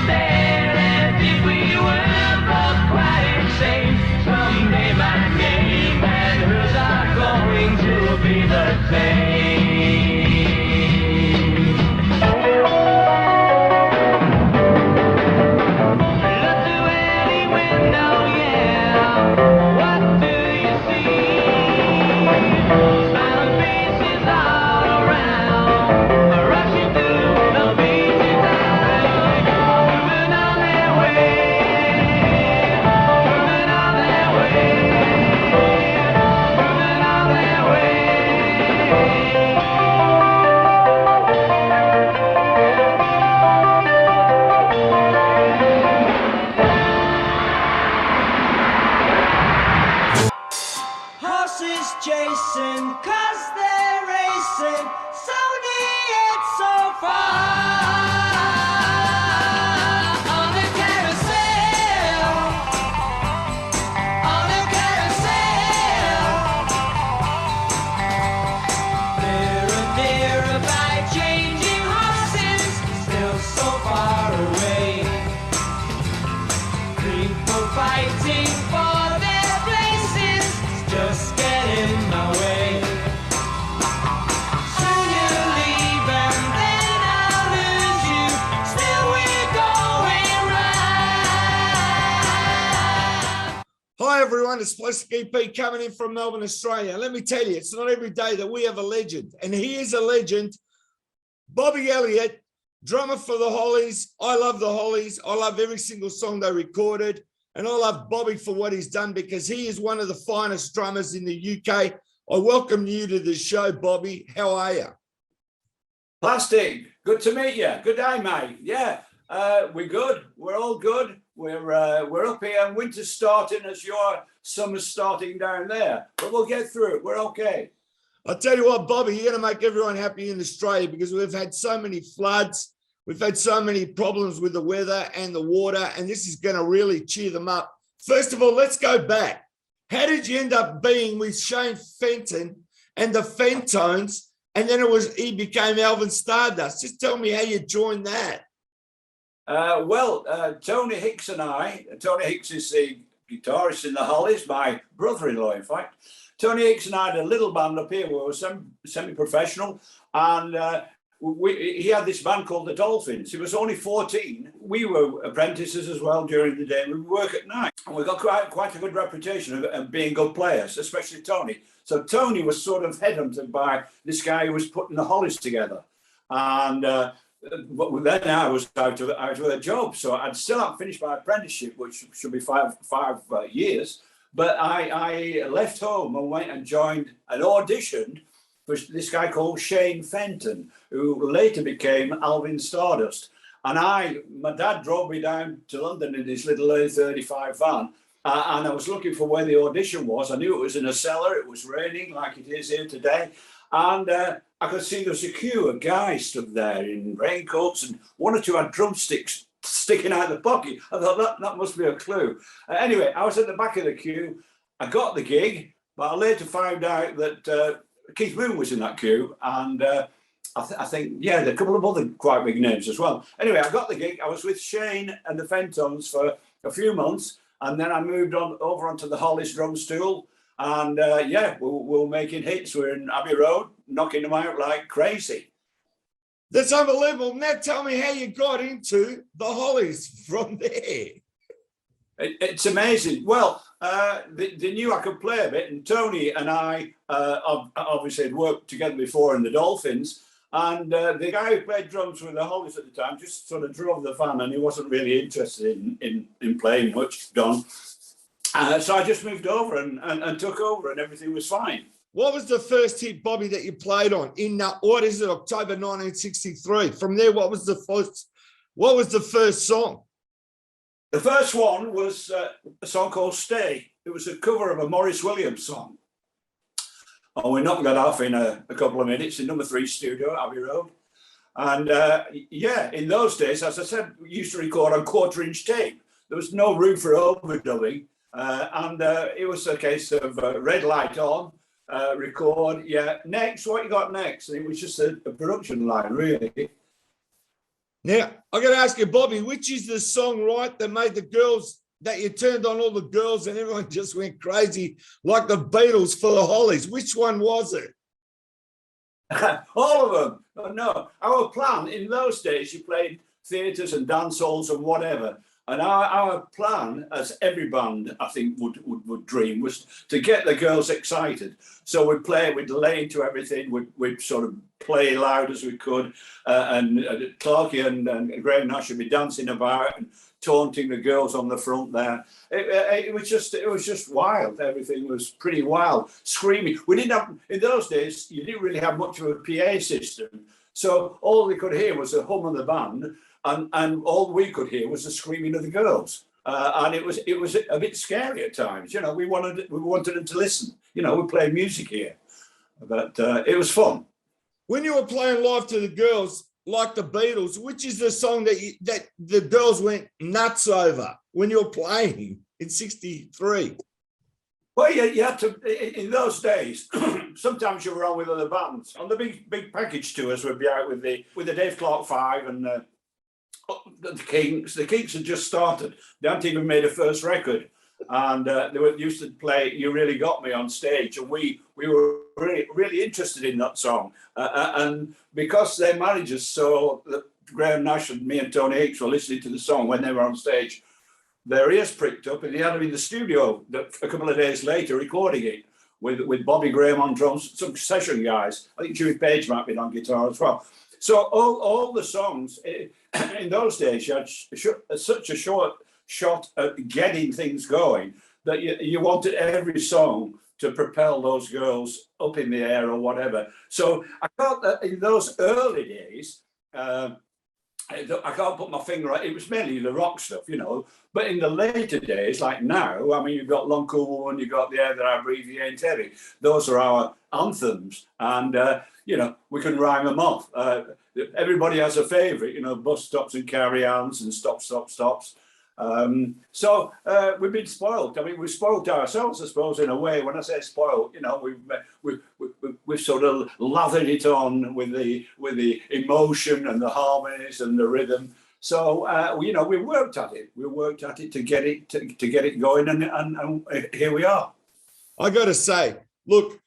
stare as if we were both quite insane. Someday my name and hers are going to be the same. Look through any window, yeah. What do you see? Smiling faces all around, rushing through the busy town, moving on their way, moving on their way, moving on their way. Horses chasing, 'cause they're racing so near, so far. On a carousel, on a carousel. Nearer, nearer by changing horses, still so far away. People fighting for their places, just get in my way. Soon you leave and then I'll lose you. Still we're going round. Hi everyone, it's Plastic EP coming in from Melbourne, Australia. Let me tell you, it's not every day that we have a legend, and he is a legend. Bobby Elliott, drummer for the Hollies. I love the Hollies. I love every single song they recorded, and I love Bobby for what he's done because he is one of the finest drummers in the UK. I welcome you to the show, Bobby. How are you? Plastic, good to meet you. Good day, mate. Yeah, we're good. We're all good. We're up here, and winter's starting as your summer's starting down there. But we'll get through it. We're okay. I'll tell you what, Bobby, you're going to make everyone happy in Australia because we've had so many floods. We've had so many problems with the weather and the water, and this is going to really cheer them up. First of all, let's go back. How did you end up being with Shane Fenton and the Fentones, and then he became Alvin Stardust? Just tell me how you joined that. Tony Hicks and Tony Hicks is the guitarist in the Hollies, my brother-in-law, in fact. Tony Hicks and I had a little band up here. We were semi-professional, and he had this band called the Dolphins. He was only 14. We were apprentices as well during the day. We would work at night, and we got quite a good reputation of being good players, especially Tony. So Tony was sort of headhunted by this guy who was putting the Hollies together, and then I was out of a job, so I'd still not finished my apprenticeship, which should be five years. But I left home and went and joined and auditioned for this guy called Shane Fenton, who later became Alvin Stardust. And my dad drove me down to London in this little A35 van, and I was looking for where the audition was. I knew it was in a cellar. It was raining like it is here today. And I could see there was a queue of guys stood there in raincoats, and one or two had drumsticks sticking out of the pocket. I thought that must be a clue. Anyway, I was at the back of the queue. I got the gig, but I later found out that Keith Moon was in that queue, and I think, yeah, there are a couple of other quite big names as well. Anyway, I got the gig. I was with Shane and the Fentones for a few months, and then I moved on over onto the Hollies drum stool, and we're making hits. We're in Abbey Road, knocking them out like crazy. That's unbelievable. Now tell me how you got into the Hollies from there. It's amazing. Well, they knew I could play a bit, and Tony and I obviously had worked together before in the Dolphins, and the guy who played drums with the Hollies at the time just sort of drove the van, and he wasn't really interested in playing much, Don. So I just moved over and took over, and everything was fine. What was the first hit, Bobby, that you played on in October 1963? From there, what was the first song? The first one was a song called Stay. It was a cover of a Maurice Williams song. And we knocked that off in a couple of minutes in number 3 studio, Abbey Road. And in those days, as I said, we used to record on 1/4-inch tape. There was no room for overdubbing. It was a case of red light on, record, next, what you got next? And it was just a production line, really. Now, I got to ask you, Bobby, which is the song, right, that made the girls, that you turned on all the girls and everyone just went crazy like the Beatles for the Hollies? Which one was it? All of them. Oh, no, our plan in those days, you played theatres and dance halls and whatever. And our plan, as every band I think would dream, was to get the girls excited. So we'd lay into everything. We'd sort of play loud as we could, and Clarky and Graham Nash would be dancing about and taunting the girls on the front there. It was just wild. Everything was pretty wild, screaming. We didn't have, in those days, you didn't really have much of a PA system, so all we could hear was the hum of the band. And all we could hear was the screaming of the girls, and it was a bit scary at times. You know, we wanted them to listen. You know, we play music here, but it was fun. When you were playing live to the girls, like the Beatles, which is the song that the girls went nuts over when you were playing in '63? Well, you had to, in those days, sometimes you were on with other bands. On the big package tours, we'd be out with the Dave Clark Five and the Kinks. The Kinks had just started. They hadn't even made a first record. And they used to play You Really Got Me on stage. And we were really interested in that song. And because their managers saw that Graham Nash and me and Tony Hicks were listening to the song when they were on stage, their ears pricked up and they had them in the studio a couple of days later recording it with Bobby Graham on drums, some session guys. I think Jimmy Page might be on guitar as well. So all the songs in those days, you had such a short shot at getting things going that you wanted every song to propel those girls up in the air or whatever. So I felt that in those early days, I can't put my finger on it. It was mainly the rock stuff, you know. But in the later days, like now, I mean, you've got Long Cool Woman, you've got The Air That I Breathe, You Ain't Heavy. Those are our anthems. And, you know, we can rhyme them off. Everybody has a favourite, you know, Bus Stops and Carry-Ons and Stop, Stop, Stops. So we've been spoiled. I mean, we've spoiled ourselves, I suppose, in a way. When I say spoiled, you know, we've sort of lathered it on with the emotion and the harmonies and the rhythm. So you know, we worked at it. We worked at it to get it going, and here we are. I got to say, look,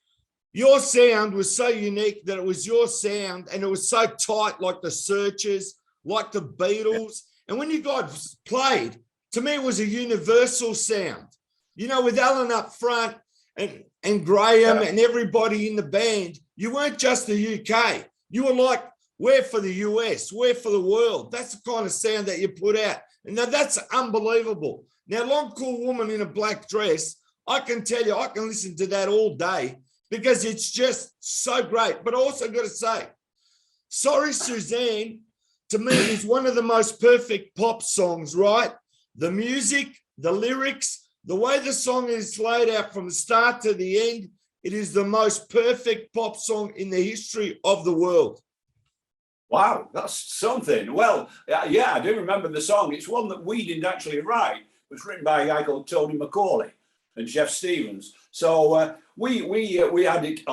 your sound was so unique that it was your sound, and it was so tight, like the Searchers, like the Beatles. And when you guys played, to me, it was a universal sound. You know, with Alan up front and Graham and everybody in the band, you weren't just the UK. You were like, we're for the US, we're for the world. That's the kind of sound that you put out. And now that's unbelievable. Now, Long Cool Woman in a Black Dress, I can tell you, I can listen to that all day because it's just so great. But I also got to say, Sorry Suzanne, to me, is one of the most perfect pop songs, right? The music, the lyrics, the way the song is laid out from the start to the end, it is the most perfect pop song in the history of the world. Wow, that's something. Well, yeah, I do remember the song. It's one that we didn't actually write. It was written by a guy called Tony McCauley and Jeff Stevens. So we had it.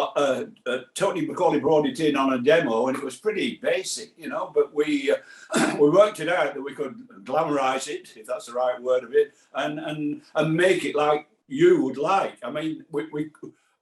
Tony McCauley brought it in on a demo, and it was pretty basic, you know. But we worked it out that we could glamorize it, if that's the right word of it, and make it like you would like. I mean, we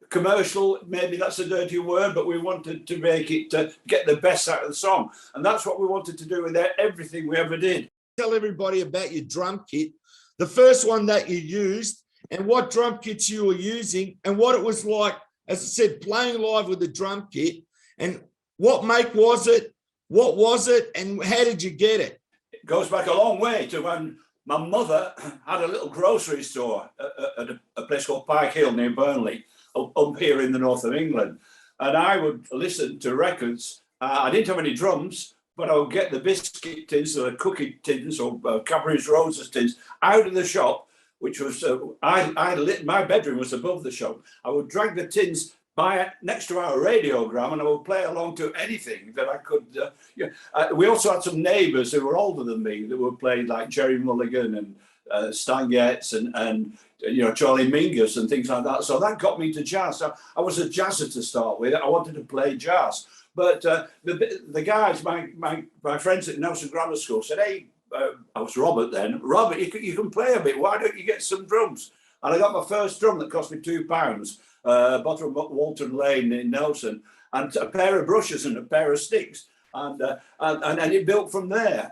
commercial, maybe that's a dirty word, but we wanted to make it to get the best out of the song, and that's what we wanted to do with everything we ever did. Tell everybody about your drum kit, the first one that you used, and what drum kits you were using, and what it was like, as I said, playing live with the drum kit, and what make was it, what was it, and how did you get it? It goes back a long way to when my mother had a little grocery store at a place called Pike Hill near Burnley, up here in the north of England. And I would listen to records. I didn't have any drums, but I would get the biscuit tins or the cookie tins or Cadbury's Roses tins out of the shop, which was, my bedroom was above the shop. I would drag the tins next to our radiogram, and I would play along to anything that I could. We also had some neighbours who were older than me that would play like Jerry Mulligan and Stan Getz and you know, Charlie Mingus and things like that. So that got me to jazz. So I was a jazzer to start with. I wanted to play jazz. But the guys, my friends at Nelson Grammar School said, hey, I was Robert then. Robert, you can play a bit. Why don't you get some drums? And I got my first drum that cost me £2, bottom of Walton Lane in Nelson, and a pair of brushes and a pair of sticks. And it built from there.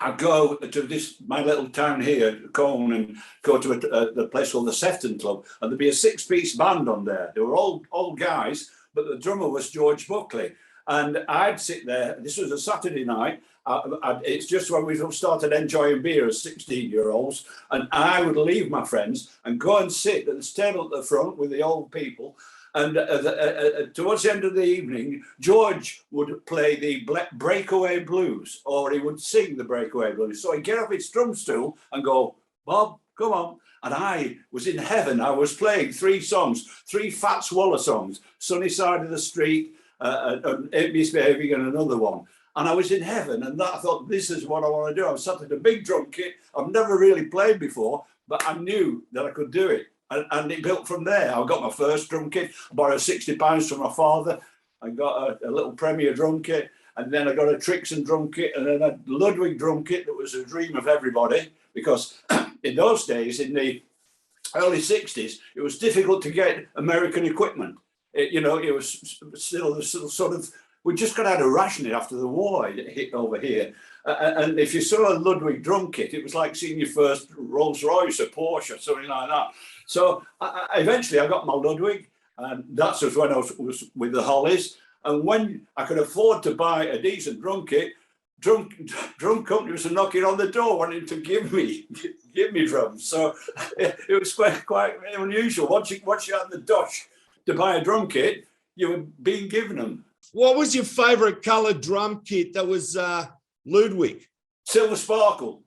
I'd go to my little town here, Colne, and go to the place called the Sefton Club, and there'd be a 6-piece band on there. They were all old guys, but the drummer was George Buckley. And I'd sit there. This was a Saturday night. It's just when we started enjoying beer as 16-year-olds, and I would leave my friends and go and sit at this table at the front with the old people. And towards the end of the evening, George would play the Breakaway Blues, or he would sing the Breakaway Blues. So he'd get off his drum stool and go, Bob, come on. And I was in heaven. I was playing 3 songs, 3 Fats Waller songs, Sunny Side of the Street, and Ain't Misbehaving, and another one. And I was in heaven, and I thought, this is what I want to do. I sat in a big drum kit. I've never really played before, but I knew that I could do it. And it built from there. I got my first drum kit. I borrowed £60 from my father. I got a little Premier drum kit, and then I got a Trixon drum kit, and then a Ludwig drum kit that was a dream of everybody, because in those days, in the early 60s, it was difficult to get American equipment. It was still sort of, we just got out of rationing after the war hit over here. And if you saw a Ludwig drum kit, it was like seeing your first Rolls Royce or Porsche or something like that. So eventually I got my Ludwig, and that's when I was with the Hollies. And when I could afford to buy a decent drum kit, drum companies were knocking on the door wanting to give me drums. So it was quite unusual. Once you had the dosh to buy a drum kit, you were being given them. What was your favourite coloured drum kit that was Ludwig? Silver Sparkle.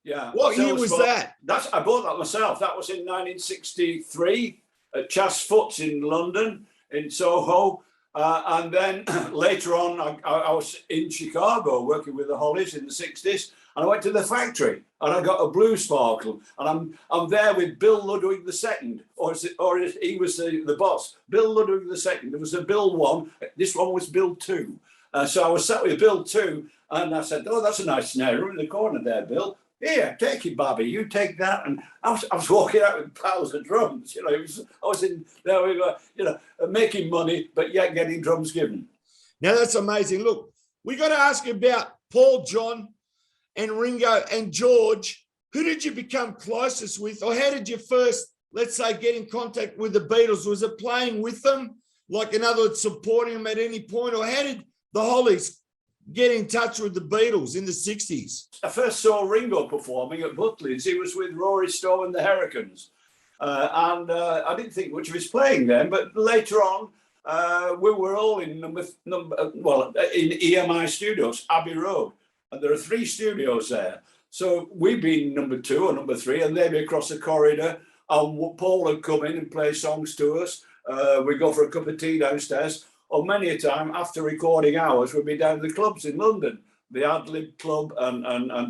Yeah. What year was that? I bought that myself. That was in 1963 at Chas Foots in London, in Soho. And then later on, I was in Chicago working with the Hollies in the 60s. And I went to the factory and I got a blue sparkle, and I'm there with Bill Ludwig II, or he was the boss. Bill Ludwig II. There was a Bill 1. This one was Bill 2. So I was sat with Bill 2, and I said, "Oh, that's a nice snare in the corner there, Bill. Here, take it, Bobby. You take that." And I was walking out with piles of drums. I was in there. We were, making money, but yet getting drums given. Now that's amazing. Look, we got to ask you about Paul, John, and Ringo and George. Who did you become closest with, or how did you first, let's say, get in contact with the Beatles? Was it playing with them, like in other words, supporting them at any point, or how did the Hollies get in touch with the Beatles in the 60s? I first saw Ringo performing at Butlins. He was with Rory Stowe and the Hurricanes. And I didn't think much of his playing then, but later on, we were all in in EMI Studios, Abbey Road. And there are 3 studios there. So we'd be number 2 or number 3, and they'd be across the corridor. And Paul would come in and play songs to us. We'd go for a cup of tea downstairs. Or many a time after recording hours, we'd be down the clubs in London, the Ad-Lib Club and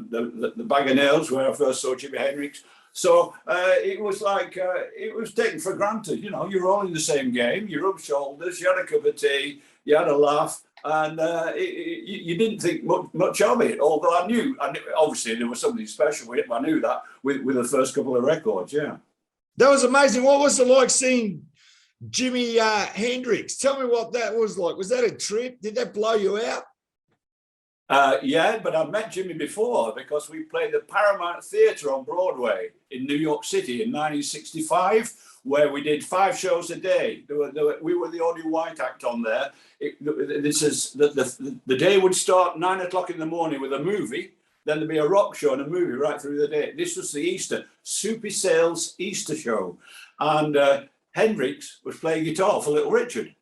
the Bag of Nails, where I first saw Jimi Hendrix. So it was like, it was taken for granted. You're all in the same game. You rubbed shoulders, you had a cup of tea, you had a laugh. And you didn't think much of it, although I knew obviously there was something special with it. I knew that with the first couple of records, yeah. That was amazing. What was it like seeing Jimi Hendrix? Tell me what that was like. Was that a trip? Did that blow you out? Yeah, but I've met Jimmy before because we played the Paramount Theatre on Broadway in New York City in 1965, where we did 5 shows a day. We were the only white act on there. The day would start 9 o'clock in the morning with a movie. Then there'd be a rock show and a movie right through the day. This was the Easter, Soupy Sales Easter show. And Hendrix was playing guitar for Little Richard.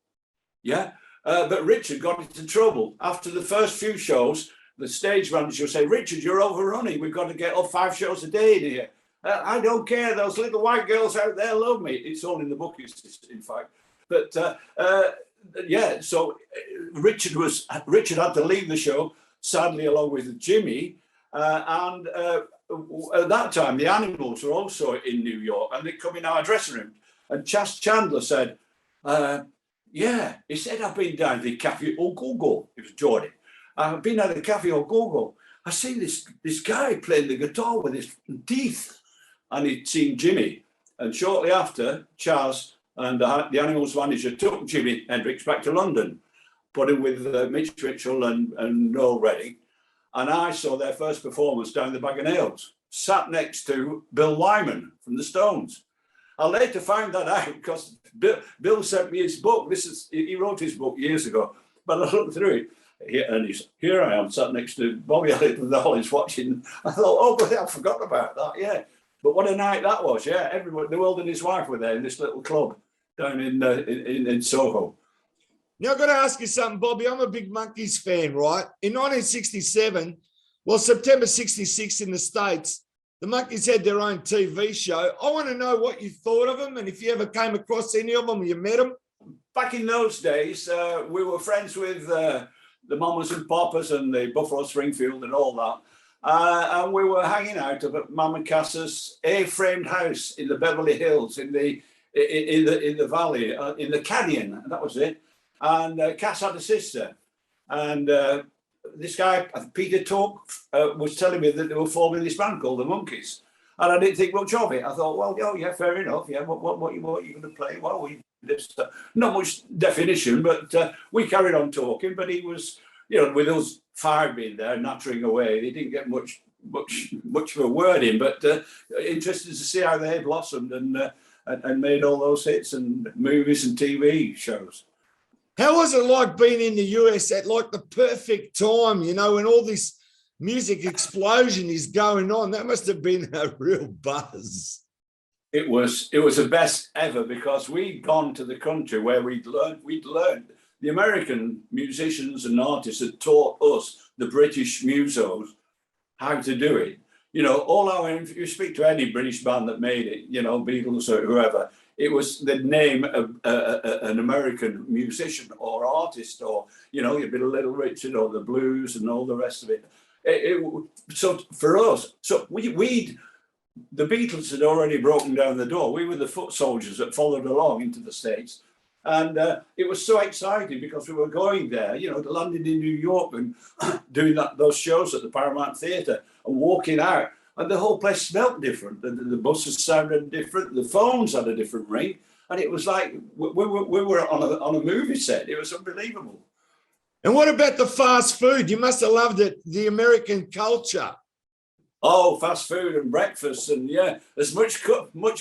Yeah. But Richard got into trouble. After the first few shows, the stage manager would say, "Richard, you're overrunning. We've got to get up 5 shows a day in here." I don't care. Those little white girls out there love me. It's all in the book, in fact. But yeah, so Richard had to leave the show, sadly, along with Jimmy. And at that time, the Animals were also in New York, and they come in our dressing room. And Chas Chandler said, Yeah, he said, I've been down to the Cafe au Gogo. It was Geordie. I've been down to the Cafe au Gogo. I seen this guy playing the guitar with his teeth. And he'd seen Jimmy. And shortly after, Charles and the Animals manager took Jimi Hendrix back to London, put him with Mitch Mitchell and Noel Redding. And I saw their first performance down the Bag of Nails, sat next to Bill Wyman from the Stones. I later found that out because Bill sent me his book. He wrote his book years ago, but I looked through it, and here I am sat next to Bobby Elliott and the Hollies watching. I thought, oh, but I forgot about that. Yeah, but what a night that was. Yeah, everyone, the world and his wife were there in this little club down in Soho. Now, I've got to ask you something, Bobby. I'm a big Monkees fan, right? In 1967, well, September 66 in the States, the Monkees had their own TV show. I want to know what you thought of them and if you ever came across any of them or you met them. Back in those days, we were friends with the Mamas and Papas and the Buffalo Springfield and all that. And we were hanging out up at Mama Cass's A-framed house in the Beverly Hills, in the valley, in the canyon, and that was it. And Cass had a sister, and this guy Peter Tork was telling me that they were forming this band called the Monkees, and I didn't think much of it. I thought, well, oh yeah, fair enough. Yeah, what are you going to play? Well, we not much definition, but we carried on talking. But he was, with us five being there, nattering away, he didn't get much of a word in. But interested to see how they blossomed and made all those hits and movies and TV shows. How was it like being in the US at like the perfect time, when all this music explosion is going on? That must have been a real buzz. It was the best ever because we'd gone to the country where we'd learned. The American musicians and artists had taught us, the British musos, how to do it. If you speak to any British band that made it, Beatles or whoever, it was the name of an American musician or artist, or you'd be Little Richard or the blues and all the rest of it. So for us, the Beatles had already broken down the door. We were the foot soldiers that followed along into the States, and it was so exciting because we were going there, landing in New York and doing those shows at the Paramount Theatre and walking out. And the whole place smelled different. The buses sounded different. The phones had a different ring. And it was like we were on a movie set. It was unbelievable. And what about the fast food? You must have loved it, the American culture. Oh, fast food and breakfast and, yeah, as much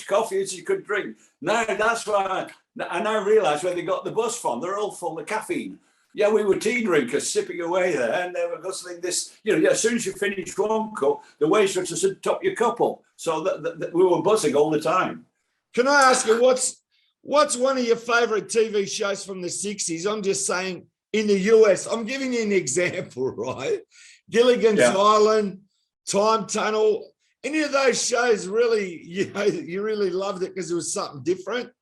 coffee as you could drink. Now, that's why I now realise where they got the bus from. They're all full of caffeine. Yeah, we were tea drinkers sipping away there, and they were guzzling this. As soon as you finish one cup, the waitress said, "Top your cup up." So that we were buzzing all the time. Can I ask you what's one of your favourite TV shows from the 60s? I'm just saying in the US. I'm giving you an example, right? Gilligan's Island, Time Tunnel. Any of those shows really, you really loved it because it was something different?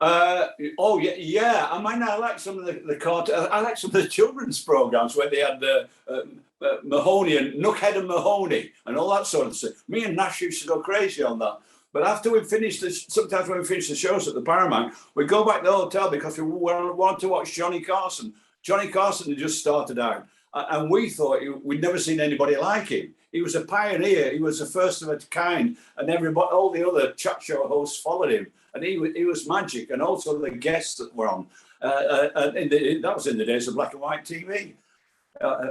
Oh yeah. I mean, I like some of the cartoon. I like some of the children's programs where they had Mahoney and Nuckhead and Mahoney and all that sort of stuff. Me and Nash used to go crazy on that. But after we finished sometimes when we finished the shows at the Paramount, we'd go back to the hotel because we wanted to watch Johnny Carson. Johnny Carson had just started out, and we thought we'd never seen anybody like him. He was a pioneer. He was the first of a kind, and all the other chat show hosts followed him. And he was magic, and also the guests that were on. That was in the days of black and white TV.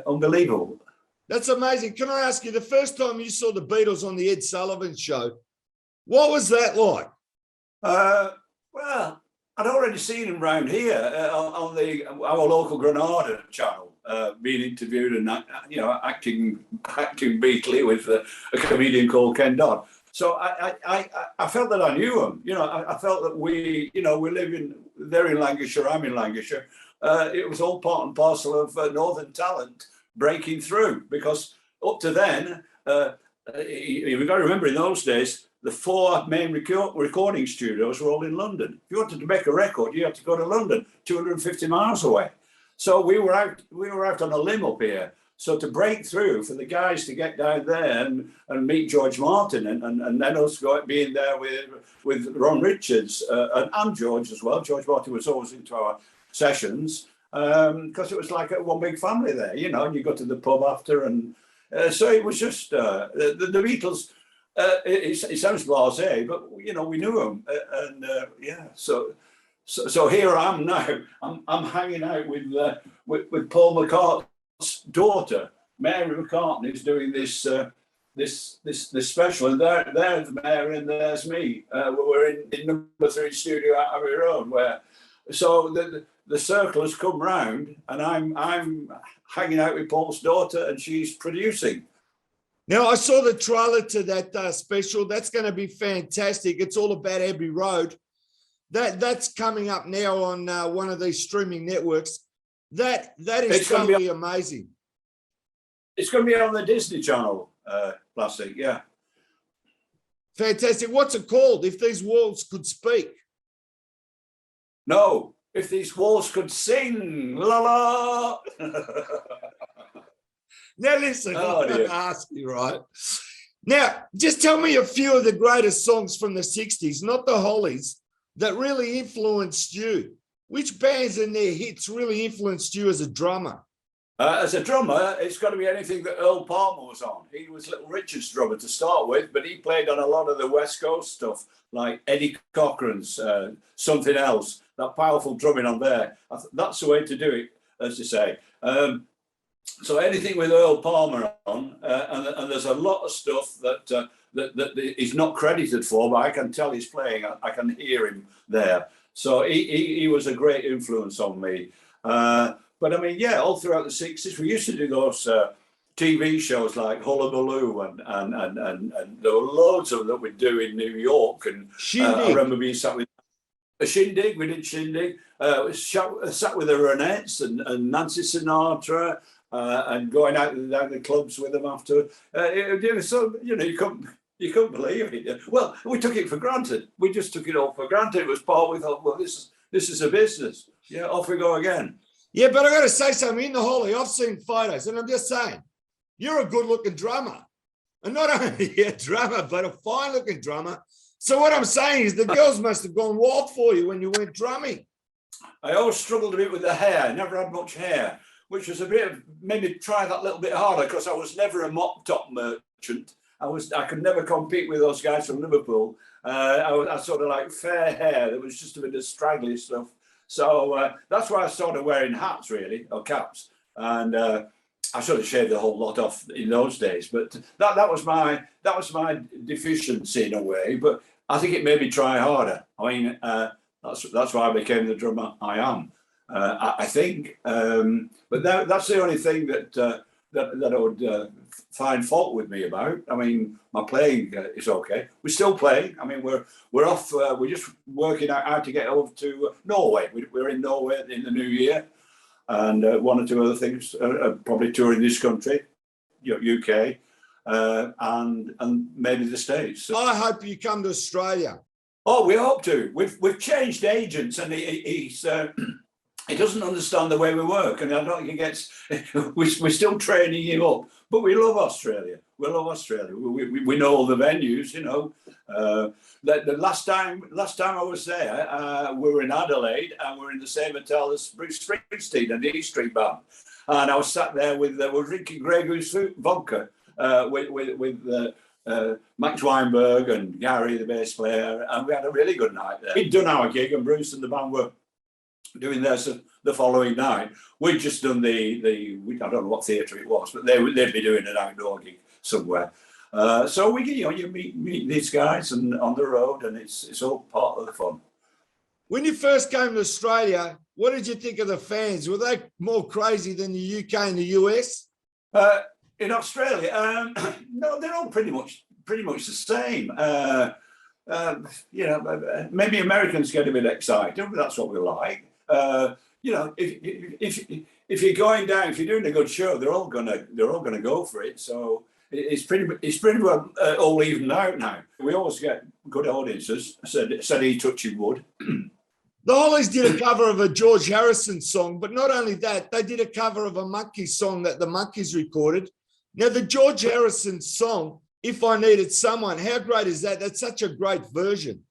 Unbelievable. That's amazing. Can I ask you, the first time you saw the Beatles on the Ed Sullivan Show, what was that like? Well, I'd already seen him around here on our local Granada channel, being interviewed and acting Beatley with a comedian called Ken Dodd. So I felt that I knew him. I felt that we live they're in Lancashire, I'm in Lancashire. It was all part and parcel of Northern talent breaking through, because up to then, you've got to remember in those days, the four main recording studios were all in London. If you wanted to make a record, you had to go to London, 250 miles away. So we were out on a limb up here. So to break through for the guys to get down there and meet George Martin and then us being there with Ron Richards and George as well. George Martin was always into our sessions because it was like one big family there, you know, and you go to the pub after. And so it was just the Beatles. It sounds blasé, but, you know, we knew them. Yeah, so here I am now. I'm hanging out with Paul McCartney's daughter, Mary McCartney, who's doing this special, and there's Mary and there's me. We're in number 3 studio at Abbey Road, so the circle has come round, and I'm hanging out with Paul's daughter, and she's producing. Now, I saw the trailer to that special. That's going to be fantastic. It's all about Abbey Road. That's coming up now on one of these streaming networks. That is going to be amazing. It's going to be on the Disney Channel, Plastic, yeah. Fantastic. What's it called? If These Walls Could Speak. No, If These Walls Could Sing. La la. Now listen, I'm going to ask you, right? Now, just tell me a few of the greatest songs from the 60s, not the Hollies, that really influenced you. Which bands and their hits really influenced you as a drummer? As a drummer, it's got to be anything that Earl Palmer was on. He was Little Richard's drummer to start with, but he played on a lot of the West Coast stuff, like Eddie Cochran's Something Else, that powerful drumming on there. That's the way to do it, as you say. So anything with Earl Palmer on, and there's a lot of stuff that he's not credited for, but I can tell he's playing. I can hear him there. So he was a great influence on me. But I mean, yeah, all throughout the 60s, we used to do those TV shows like Hullabaloo, and there were loads of them that we'd do in New York. And I remember being sat with a Shindig. We did Shindig. Sat with the Ronettes and Nancy Sinatra. And going out down the clubs with them after. It was so, you know, you couldn't believe it. Well, we took it for granted. We just took it all for granted. It was part. We thought, well, this is a business. Yeah, off we go again. Yeah, but I got to say something. In the Holly, I've seen photos, and I'm just saying, you're a good-looking drummer, and not only a drummer, but a fine-looking drummer. So what I'm saying is, the girls must have gone wild for you when you went drumming. I always struggled a bit with the hair. I never had much hair, which was made me try that little bit harder, because I was never a mop top merchant. I could never compete with those guys from Liverpool. I sort of like fair hair. There was just a bit of straggly stuff. So that's why I started wearing hats, really, or caps. And I sort of shaved the whole lot off in those days. But that was my deficiency in a way. But I think it made me try harder. I mean, that's why I became the drummer I am. I think, but that's the only thing that I would find fault with me about. I mean, my playing is okay. We're still playing. I mean, we're off. We're just working out how to get over to Norway. We're in Norway in the new year, and one or two other things. Probably touring this country, UK, and maybe the States. So, I hope you come to Australia. Oh, we hope to. We've changed agents, and he doesn't understand the way we work, and I don't think he gets. We're still training him up, but we love Australia. We love Australia. We know all the venues, you know. The last time I was there, we were in Adelaide, and we were in the same hotel as Bruce Springsteen and the E Street Band, and I was sat there with we're drinking Grey Goose vodka with Max Weinberg and Gary, the bass player, and we had a really good night there. We'd done our gig, and Bruce and the band were doing theirs the following night. We'd just done I don't know what theatre it was, but they'd be doing an outdoor gig somewhere. So you meet these guys and on the road, and it's all part of the fun. When you first came to Australia, what did you think of the fans? Were they more crazy than the UK and the US? In Australia, no, they're all pretty much the same. Maybe Americans get a bit excited, but that's what we like. If you're going down, if you're doing a good show, they're all gonna go for it. So it's pretty well all evened out now. We always get good audiences. Said he touching wood. The Hollies did a cover of a George Harrison song, but not only that, they did a cover of a Monkees song that the Monkees recorded. Now, the George Harrison song, If I Needed Someone, how great is that? That's such a great version.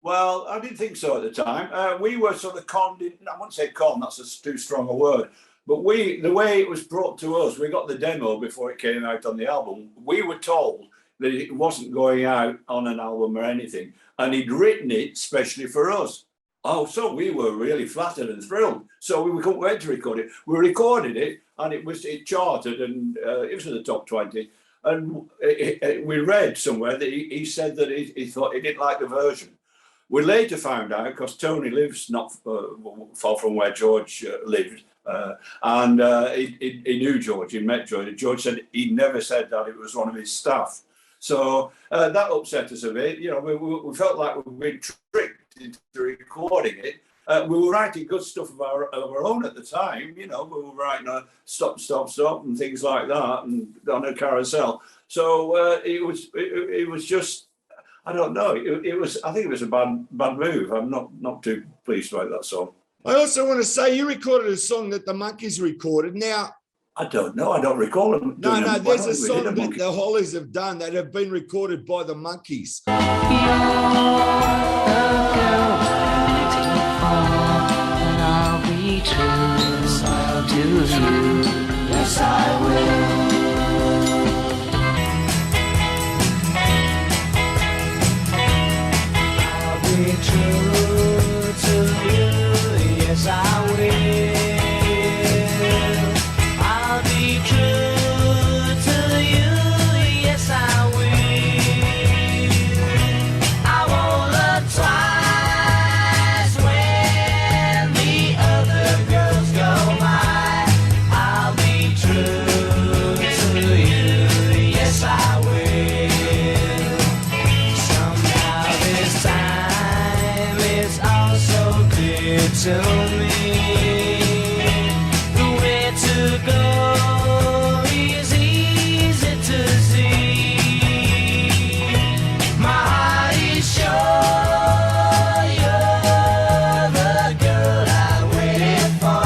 Well, I didn't think so at the time. We were sort of conned in, I wouldn't say conned, that's too strong a word. But the way it was brought to us, we got the demo before it came out on the album. We were told that it wasn't going out on an album or anything. And he'd written it specially for us. Oh, so we were really flattered and thrilled. So we couldn't wait to record it. We recorded it, and it charted, and it was in the top 20. And we read somewhere that he said that he thought he didn't like the version. We later found out, because Tony lives not far from where George lived, and he knew George, he met George. George said he never said that it was one of his staff. So that upset us a bit. You know, we felt like we'd been tricked into recording it. We were writing good stuff of our own at the time. You know, we were writing a stop, stop, stop and things like that, and on a carousel. So it was just, I don't know. I think it was a bad move. I'm not too pleased about that song. I also want to say you recorded a song that the Monkees recorded. Now, I don't know. I don't recall them. No, there's a song that the Hollies have done that have been recorded by the Monkees. You're the girl I'm waiting for, and I'll be true, yes I'll do you, yes I will. I'll be true to you, yes I will. To me, the way to go is easy to see. My heart is sure you're the girl I waited for.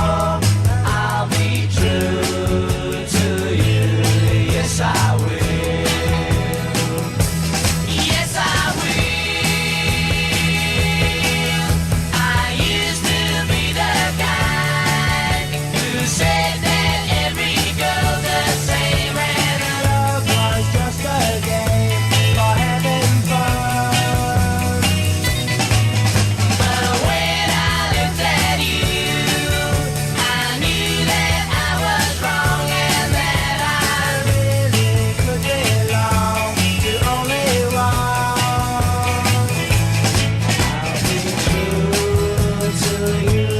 I'll be true to you, yes I will. Yes I will. I used to said that every girl's the same, and love was just a game for having fun. But when I looked at you, I knew that I was wrong, and that I really could belong to only one. I'll be true to you,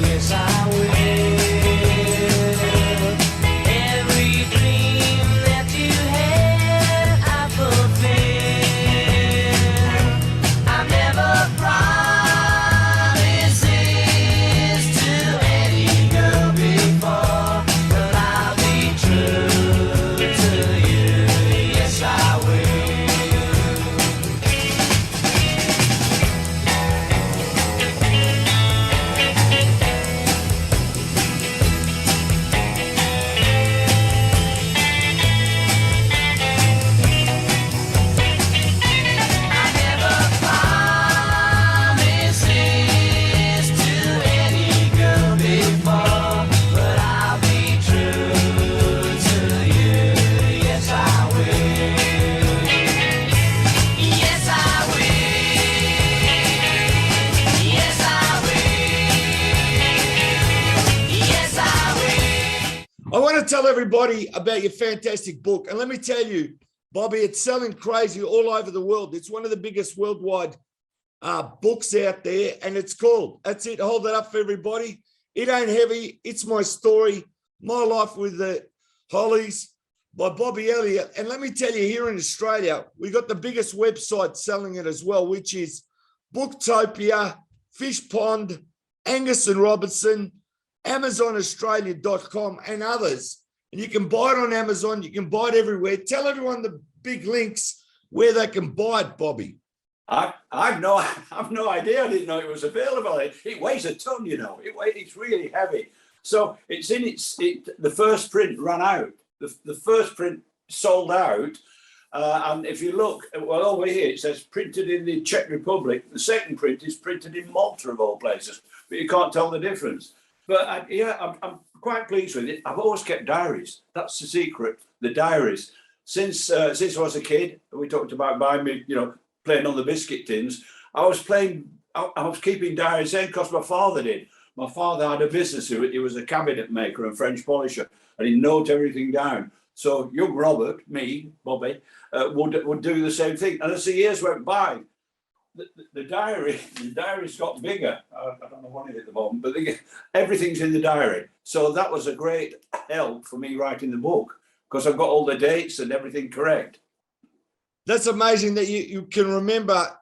yes I will. I want to tell everybody about your fantastic book. And let me tell you, Bobby, it's selling crazy all over the world. It's one of the biggest worldwide books out there. And it's called, that's it, hold it up for everybody. It Ain't Heavy. It's My Story, My Life with the Hollies by Bobby Elliott. And let me tell you, here in Australia, we got the biggest website selling it as well, which is Booktopia, Fish Pond, Angus and Robertson, AmazonAustralia.com and others. And you can buy it on Amazon. You can buy it everywhere. Tell everyone the big links where they can buy it, Bobby. I've no idea. I didn't know it was available. It weighs a ton, you know. It's really heavy. So the first print ran out. The first print sold out. And if you look, well, over here it says printed in the Czech Republic. The second print is printed in Malta, of all places, but you can't tell the difference. But I'm quite pleased with it. I've always kept diaries. That's the secret. The diaries. Since I was a kid, we talked about buying me, you know, playing on the biscuit tins. I was keeping diaries then because my father did. My father had a business. He was a cabinet maker and French polisher, and he noted everything down. So young Robert, me, Bobby, would do the same thing. And as the years went by, the diary's got bigger. I don't know what it is at the moment, but everything's in the diary. So that was a great help for me writing the book because I've got all the dates and everything correct. That's amazing that you can remember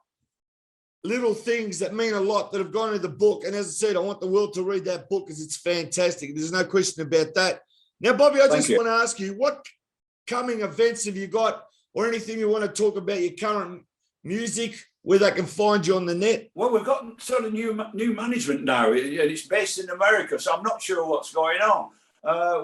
little things that mean a lot that have gone into the book. And as I said, I want the world to read that book because it's fantastic. There's no question about that. Now, Bobby, I just want to ask you, what coming events have you got or anything you want to talk about your current music, where they can find you on the net? Well, we've got sort of new management now, and it's based in America, so I'm not sure what's going on.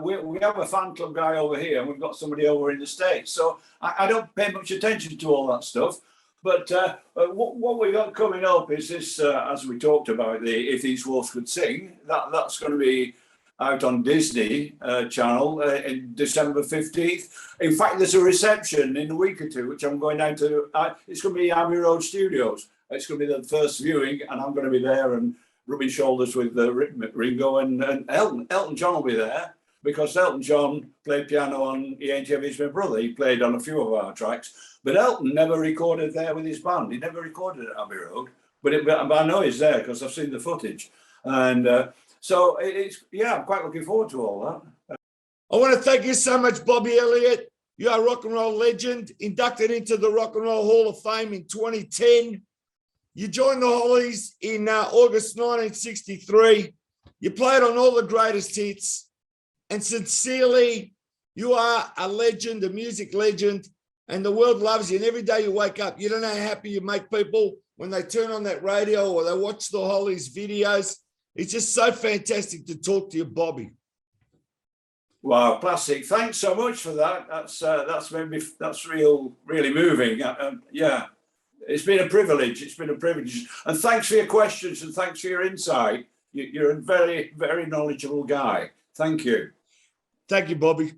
We have a fan club guy over here, and we've got somebody over in the States, so I don't pay much attention to all that stuff. But what we got coming up is this, as we talked about, the If These Wolves Could Sing, that's going to be out on Disney Channel in December 15th. In fact, there's a reception in a week or two, which I'm going down to. It's going to be Abbey Road Studios. It's going to be the first viewing, and I'm going to be there and rubbing shoulders with Ringo and Elton. Elton John will be there because Elton John played piano on He Ain't Heavy's My Brother. He played on a few of our tracks, but Elton never recorded there with his band. He never recorded at Abbey Road, but I know he's there because I've seen the footage. And so I'm quite looking forward to all that. I want to thank you so much, Bobby Elliott. You are a rock and roll legend, inducted into the Rock and Roll Hall of Fame in 2010. You joined the Hollies in August 1963. You played on all the greatest hits. And sincerely, you are a legend, a music legend, and the world loves you. And every day you wake up, you don't know how happy you make people when they turn on that radio or they watch the Hollies videos. It's just so fantastic to talk to you, Bobby. Wow, classic! Thanks so much for that. That's really moving. Yeah, it's been a privilege. It's been a privilege. And thanks for your questions and thanks for your insight. You're a very, very knowledgeable guy. Thank you. Thank you, Bobby.